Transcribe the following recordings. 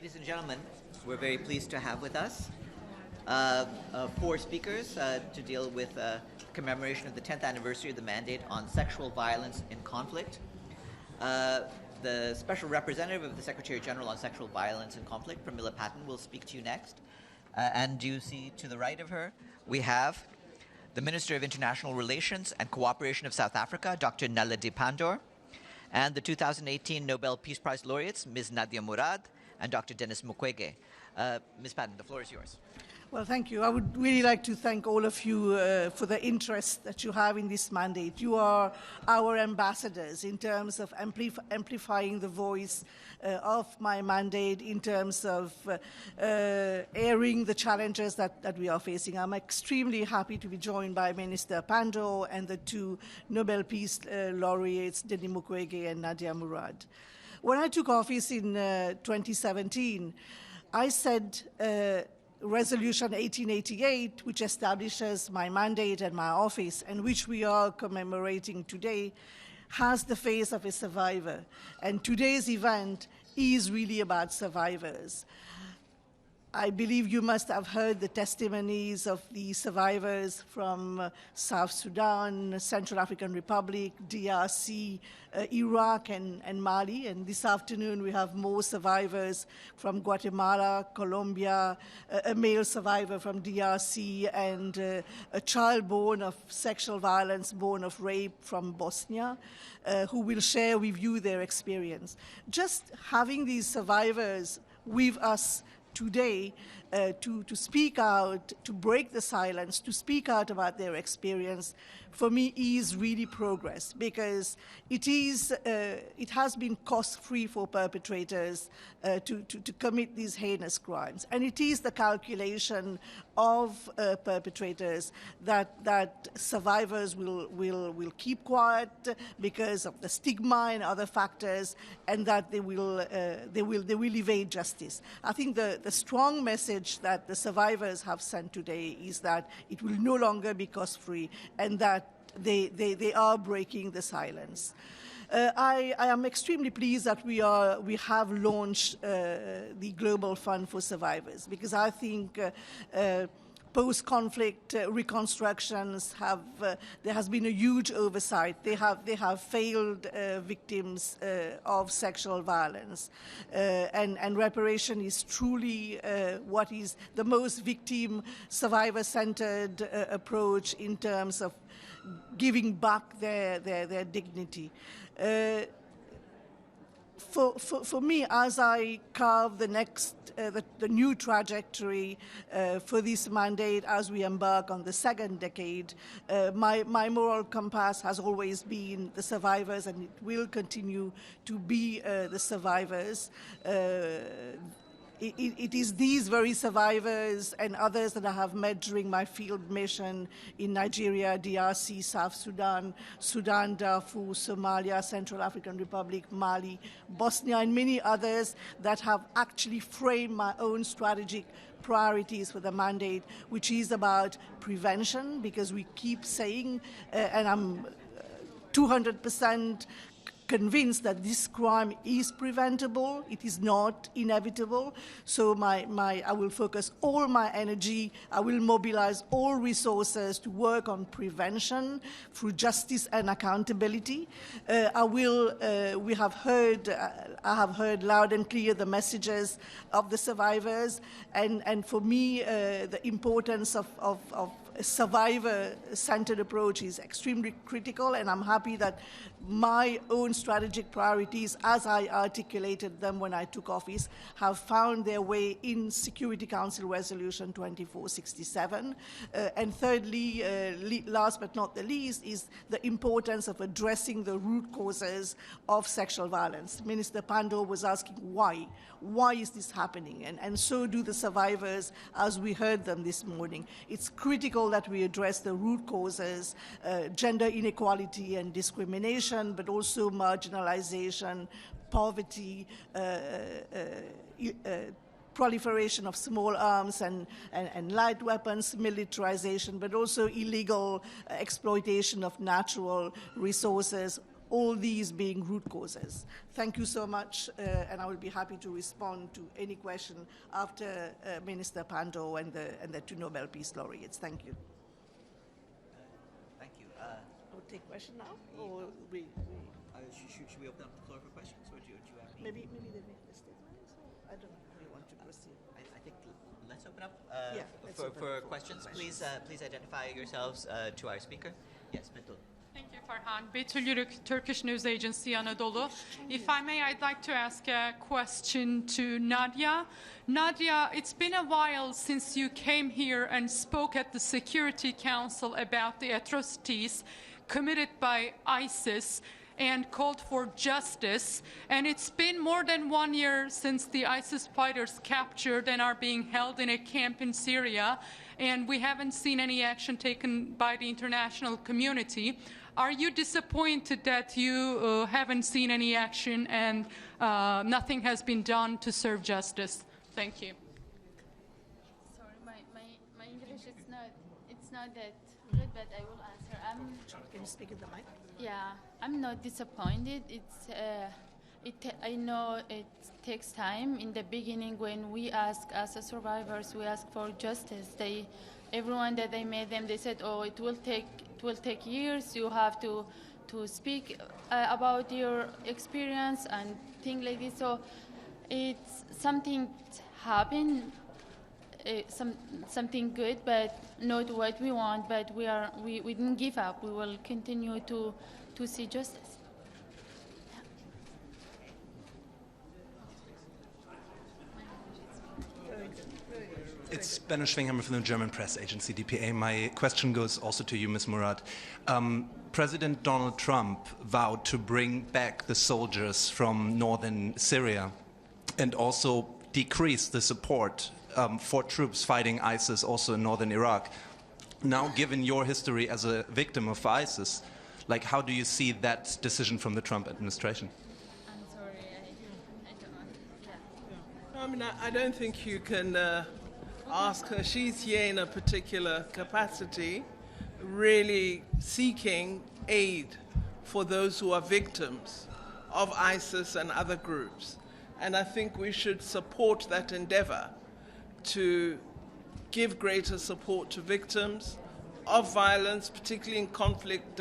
Ladies and gentlemen, we're very pleased to have with us four speakers to deal with commemoration of the 10th anniversary of the mandate on sexual violence in conflict. The Special Representative of the Secretary General on Sexual Violence and Conflict, Pramila Patten, will speak to you next. And you see to the right of her, we have the Minister of International Relations and Cooperation of South Africa, Dr. Naledi Pandor, and the 2018 Nobel Peace Prize laureates, Ms. Nadia Murad and Dr. Denis Mukwege. Ms. Patten, the floor is yours. Well, thank you. I would really like to thank all of you for the interest that you have in this mandate. You are our ambassadors in terms of amplifying the voice of my mandate, in terms of airing the challenges that we are facing. I'm extremely happy to be joined by Minister Pandor and the two Nobel Peace laureates, Denis Mukwege and Nadia Murad. When I took office in 2017, I said Resolution 1888, which establishes my mandate and my office, and which we are commemorating today, has the face of a survivor. And today's event is really about survivors. I believe you must have heard the testimonies of the survivors from South Sudan, Central African Republic, DRC, Iraq, and Mali. And this afternoon we have more survivors from Guatemala, Colombia, a male survivor from DRC, and a child born of sexual violence, born of rape from Bosnia, who will share with you their experience. Just having these survivors with us today to speak out, to break the silence, to speak out about their experience, for me is really progress, because it has been cost-free for perpetrators to commit these heinous crimes. And it is the calculation of perpetrators that survivors will keep quiet because of the stigma and other factors, and that they will evade justice. I think the strong message that the survivors have sent today is that it will no longer be cost-free, and that they are breaking the silence. I am extremely pleased that we have launched the Global Fund for Survivors, because I think post-conflict reconstructions there has been a huge oversight. They have failed victims of sexual violence, and reparation is truly what is the most victim survivor-centered approach in terms of giving back their dignity. For me, as I carve the next, the new trajectory for this mandate as we embark on the second decade, my moral compass has always been the survivors, and it will continue to be the survivors. It is these very survivors and others that I have met during my field mission in Nigeria, DRC, South Sudan, Darfur, Somalia, Central African Republic, Mali, Bosnia, and many others that have actually framed my own strategic priorities for the mandate, which is about prevention, because we keep saying, and I'm 200% convinced that this crime is preventable. It is not inevitable. So I will focus all my energy. I will mobilize all resources to work on prevention through justice and accountability. I have heard loud and clear the messages of the survivors, and for me, the importance of a survivor-centered approach is extremely critical, and I'm happy that my own strategic priorities, as I articulated them when I took office, have found their way in Security Council Resolution 2467. And thirdly, last but not the least, is the importance of addressing the root causes of sexual violence. Minister Pandor was asking why. Why is this happening? And so do the survivors, as we heard them this morning. It's critical that we address the root causes, gender inequality and discrimination, but also marginalization, poverty, proliferation of small arms and light weapons, militarization, but also illegal exploitation of natural resources, all these being root causes. Thank you so much, and I will be happy to respond to any question after Minister Pandor and the two Nobel Peace Laureates. Thank you. Thank you. We'll take question now, or Should we open up the floor for questions, or do you have any? maybe they make the statements. I don't know how you want to proceed. I think let's open up Let's open for up for questions. questions. Please identify yourselves to our speaker. Yes, Betul. Thank you, Farhan. Betul Yürük, Turkish News Agency, Anadolu. If I may, I'd like to ask a question to Nadia. Nadia, it's been a while since you came here and spoke at the Security Council about the atrocities committed by ISIS and called for justice. And it's been more than 1 year since the ISIS fighters captured and are being held in a camp in Syria, and we haven't seen any action taken by the international community. Are you disappointed that you haven't seen any action and nothing has been done to serve justice? Thank you. Sorry, my English it's not that good, but I will answer. Can you speak in the mic? Yeah, I'm not disappointed. I know it takes time. In the beginning, when we ask as survivors, we ask for justice. Everyone that I met them, they said, "Oh, it will take years. You have to speak about your experience and things like this." So it's something happened. Something good, but not what we want. But we didn't give up. We will continue to see justice. It's Benno Schwinghammer from the German press agency, DPA. My question goes also to you, Ms. Murad. President Donald Trump vowed to bring back the soldiers from northern Syria and also decrease the support for troops fighting ISIS also in northern Iraq. Now, given your history as a victim of ISIS, how do you see that decision from the Trump administration? I'm sorry, I don't know. Yeah. I mean, I don't think you can ask her. She's here in a particular capacity, really seeking aid for those who are victims of ISIS and other groups. And I think we should support that endeavor to give greater support to victims of violence, particularly in conflict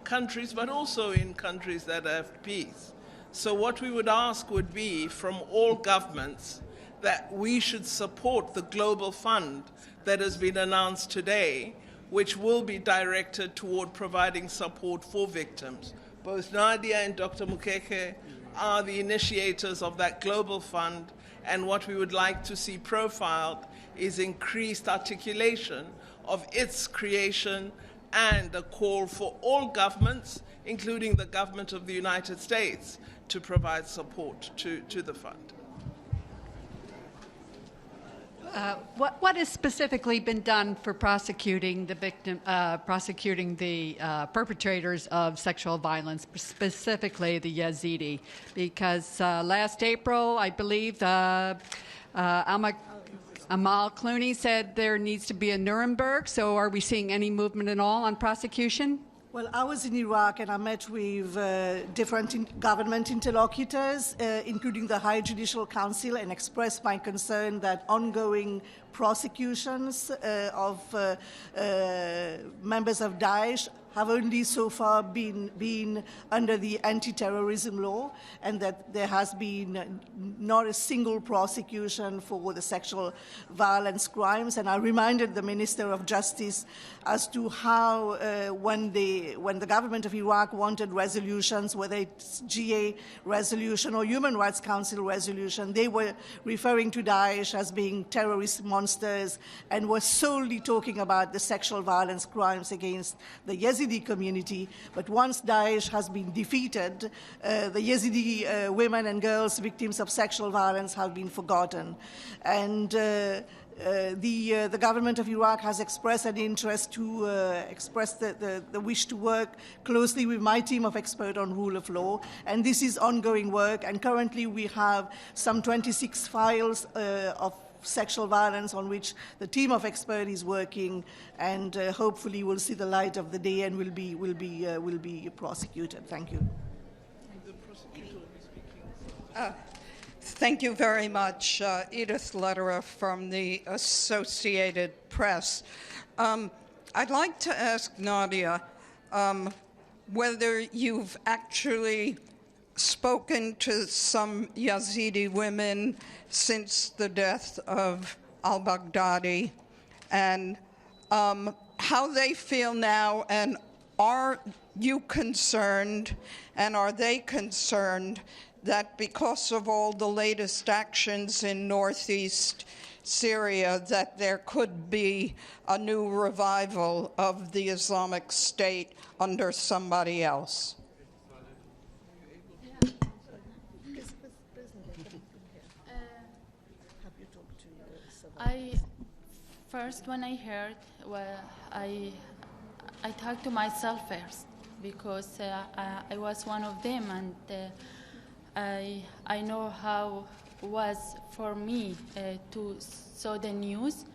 countries, but also in countries that have peace. So what we would ask would be from all governments that we should support the global fund that has been announced today, which will be directed toward providing support for victims. Both Nadia and Dr. Mukwege are the initiators of that global fund, and what we would like to see profiled is increased articulation of its creation and a call for all governments, including the government of the United States, to provide support to the fund. What has specifically been done for prosecuting the perpetrators of sexual violence, specifically the Yazidi? Because last April, I believe, Amal Clooney said there needs to be a Nuremberg. So are we seeing any movement at all on prosecution? Well, I was in Iraq and I met with different government interlocutors, including the High Judicial Council, and expressed my concern that ongoing prosecutions of members of Daesh have only so far been under the anti-terrorism law, and that there has been not a single prosecution for the sexual violence crimes. And I reminded the Minister of Justice as to how when the government of Iraq wanted resolutions, whether it's GA resolution or Human Rights Council resolution, they were referring to Daesh as being terrorist monsters and were solely talking about the sexual violence crimes against the Yazidi community. But once Daesh has been defeated, the Yazidi women and girls victims of sexual violence have been forgotten. And the government of Iraq has expressed an interest to express the wish to work closely with my team of experts on rule of law, and this is ongoing work. And currently we have some 26 files of sexual violence on which the team of experts is working, and hopefully will see the light of the day and will be prosecuted. Thank you. Thank you very much. Edith Lederer from the Associated Press. I'd like to ask Nadia whether you've actually spoken to some Yazidi women since the death of al-Baghdadi, and how they feel now, and are you concerned, and are they concerned that because of all the latest actions in northeast Syria, that there could be a new revival of the Islamic State under somebody else? First, when I heard, well, I talked to myself first, because I was one of them, and I know how it was for me to saw the news,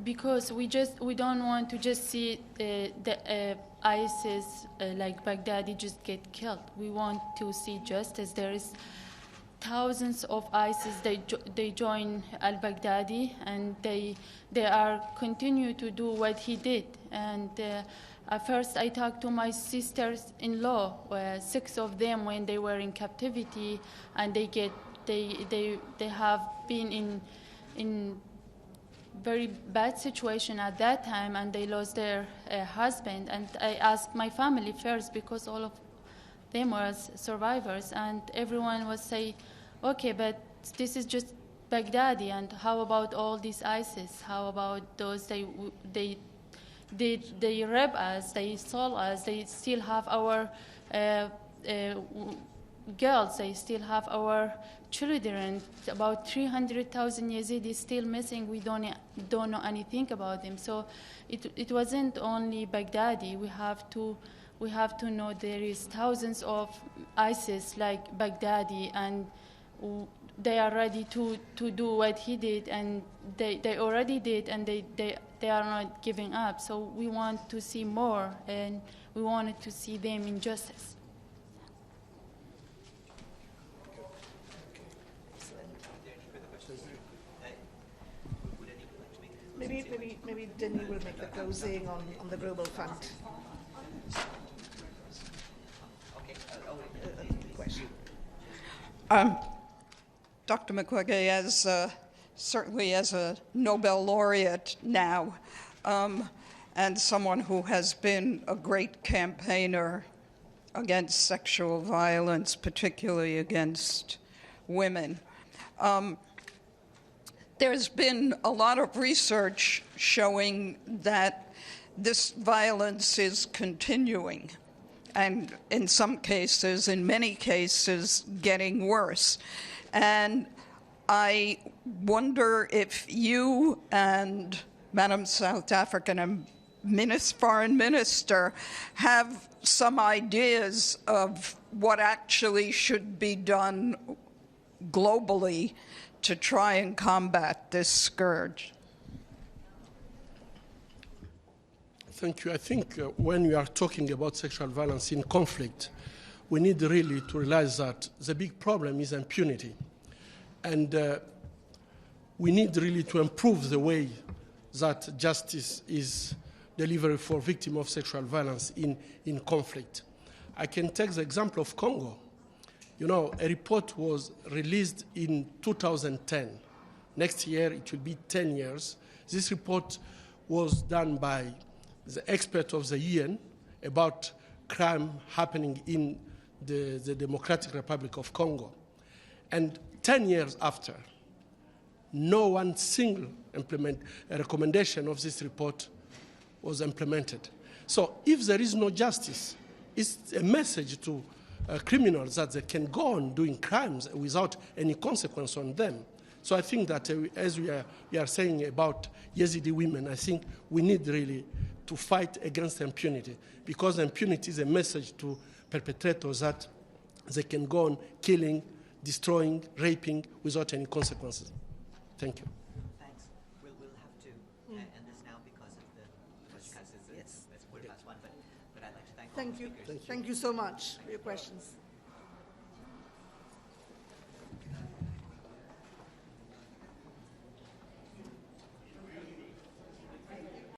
because we don't want to just see the ISIS like Baghdadi just get killed. We want to see justice. There is thousands of ISIS. They join al-Baghdadi, and they are continue to do what he did. And at first, I talked to my sisters-in-law, 6 of them, when they were in captivity, and they have been in very bad situation at that time, and they lost their husband. And I asked my family first, because all of them were survivors, and everyone was saying, okay, but this is just Baghdadi, and how about all these ISIS? How about those they rape us, they stole us, they still have our girls, they still have our children. About 300,000 Yazidis still missing. We don't know anything about them. So it wasn't only Baghdadi. We have to know there is thousands of ISIS like Baghdadi, and they are ready to do what he did, and they already did, and they are not giving up. So we want to see more, and we wanted to see them in justice. Maybe Denis will make the closing on the Global Fund. Question. Dr. Mukwege, certainly as a Nobel laureate now, and someone who has been a great campaigner against sexual violence, particularly against women. There's been a lot of research showing that this violence is continuing, and in some cases, in many cases, getting worse. And I wonder if you and Madam South African Foreign Minister have some ideas of what actually should be done globally to try and combat this scourge. Thank you. I think when we are talking about sexual violence in conflict, we need really to realize that the big problem is impunity. And we need really to improve the way that justice is delivered for victims of sexual violence in conflict. I can take the example of Congo. You know, a report was released in 2010. Next year, it will be 10 years. This report was done by the expert of the UN about crime happening in the Democratic Republic of Congo. And 10 years after, no one single recommendation of this report was implemented. So if there is no justice, it's a message to criminals that they can go on doing crimes without any consequence on them. So I think that as we are saying about Yazidi women, I think we need really to fight against impunity, because impunity is a message to perpetrators that they can go on killing, destroying, raping without any consequences. Thank you. Thanks. We'll have to end this now because of the podcast. It's 1:15, but I'd like to thank all the speakers. Thank you so much for your questions.